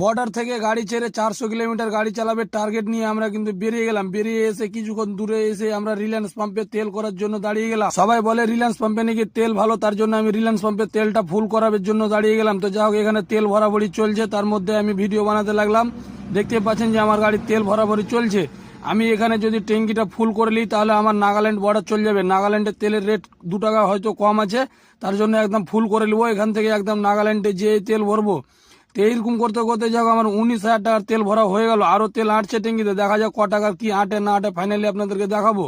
Border থেকে গাড়ি ছেড়ে 400 কিলোমিটার গাড়ি চালাবে টার্গেট নিয়ে আমরা কিন্তু বেরিয়ে গেলাম। বেরিয়ে এসে কিছুক্ষণ দূরে এসে আমরা রিলায়েন্স পাম্পে তেল করার জন্য দাঁড়িয়ে গেলাম। সবাই বলে রিলায়েন্স পাম্পে নাকি তেল ভালো, তার জন্য আমি রিলায়েন্স পাম্পে তেলটা ফুল করার জন্য দাঁড়িয়ে গেলাম। তো যা হোক, এখানে তেল ভরাভরি চলছে, তার মধ্যে আমি ভিডিও বানাতে লাগলাম। দেখতে পাচ্ছেন যে আমার গাড়ির তেল ভরাভরি চলছে। আমি এখানে যদি ট্যাঙ্কিটা ফুল করে নিই তাহলে আমার নাগাল্যান্ড বর্ডার চলে যাবে। নাগাল্যান্ডের তেলের রেট 2 টাকা হয়তো কম আছে, তার জন্য একদম ফুল করে নেবো। এখান থেকে একদম নাগাল্যান্ডে যেয়ে তেল ভরবো। তো এইরকম করতে করতে যাক আমার 19,000 টাকার তেল ভরা হয়ে গেল। আরো তেল আটছে ট্যাঙ্কিতে, দেখা যাক ক টাকার কি আটে না আটে, ফাইনালি আপনাদেরকে দেখাবো।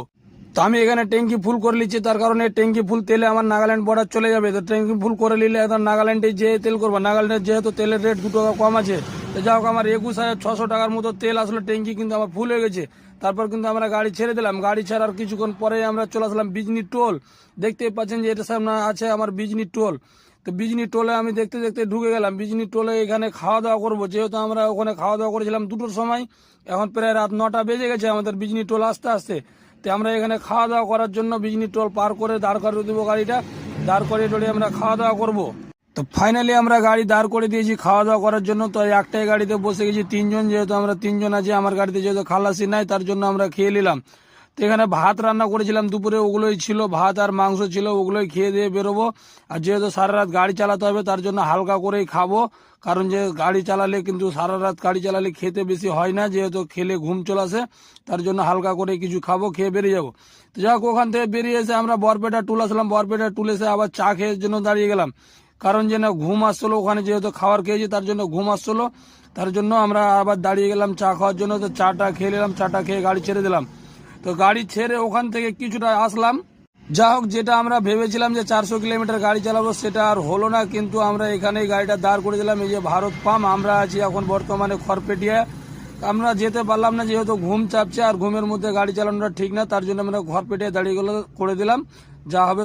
তো আমি এখানে ট্যাঙ্কি ফুল করে নিচ্ছি, তার কারণে ট্যাঙ্কি ফুল তেলে আমার নাগাল্যান্ড বর্ডার চলে যাবে। তো ট্যাঙ্কি ফুল করে নিলে একদম নাগাল্যান্ডে যেয়ে তেল করবো। নাগাল্যান্ডের যেহেতু তেলের রেট 2 টাকা কম আছে, তো যাই হোক আমার 21,600 টাকার মতো তেল আসলে ট্যাঙ্কি কিন্তু আমার ফুল হয়ে গেছে। তারপর কিন্তু আমরা গাড়ি ছেড়ে দিলাম। গাড়ি ছাড়ার কিছুক্ষণ পরে আমরা চলে আসলাম বিজনি টোল। দেখতেই পাচ্ছেন যে এটা সামনে আছে আমার বিজনি টোল। তো বিজনি টোলে আমি দেখতে দেখতে ঢুকে গেলাম। বিজনি টোলে এখানে খাওয়া দাওয়া করবো, যেহেতু আমরা ওখানে খাওয়া দাওয়া করেছিলাম 2টোর সময়। এখন প্রায় রাত 9টা বেজে গেছে আমাদের বিজনি টোল আসতে আসতে। তো আমরা এখানে খাওয়া দাওয়া করার জন্য বিজনি টোল পার করে দাঁড় করে দেবো গাড়িটা। দাঁড় করে টোলে আমরা খাওয়া দাওয়া করবো। তো ফাইনালি আমরা গাড়ি দাঁড় করে দিয়েছি খাওয়া দাওয়া করার জন্য। তো একটাই গাড়িতে বসে গেছি 3 জন, যেহেতু আমরা 3 জন আছি। আমার গাড়িতে যেহেতু খালাসি নাই, তার জন্য আমরা খেয়ে নিলাম। তো এখানে ভাত রান্না করেছিলাম দুপুরে, ওগুলোই ছিল, ভাত আর মাংস ছিল, ওগুলোই খেয়ে দিয়ে বেরোবো। আর যেহেতু সারা রাত গাড়ি চালাতে হবে, তার জন্য হালকা করেই খাবো। কারণ যে গাড়ি চালালে কিন্তু সারা রাত গাড়ি চালালে খেতে বেশি হয় না, যেহেতু খেলে ঘুম চলে আসে, তার জন্য হালকা করে কিছু খাবো, খেয়ে বেরিয়ে যাবো। তো যাক, ওখান থেকে বেরিয়ে এসে আমরা বরপেটা টুল আসলাম। বরপেটা টুল এসে আবার চা খেয়ে জন্য দাঁড়িয়ে গেলাম। কারণ যে না ঘুম আসছিল, ওখানে যেহেতু খাবার খেয়েছি তার জন্য ঘুম আসছিল, তার জন্য আমরা আবার দাঁড়িয়ে গেলাম চা খাওয়ার জন্য। তো চাটা খেয়ে নিলাম, চাটা খেয়ে গাড়ি ছেড়ে দিলাম। তো গাড়ি ছেড়ে ওখান থেকে কিছুটা আসলাম। যা হোক, যেটা আমরা ভেবেছিলাম যে 400 কিলোমিটার গাড়ি চালাবো, সেটা আর হলো না। কিন্তু আমরা এখানে গাড়িটা দাঁড় করে দিলাম। এই যে ভারত পাম্প, আমরা আছি এখন বর্তমানে খড়পেটিয়া। আমরা যেতে পারলাম না, যেহেতু ঘুম চাপছে, আর ঘুমের মধ্যে গাড়ি চালানোটা ঠিক না, তার জন্য আমরা খড়পেটিয়া দাঁড়িয়ে করে দিলাম। যা হবে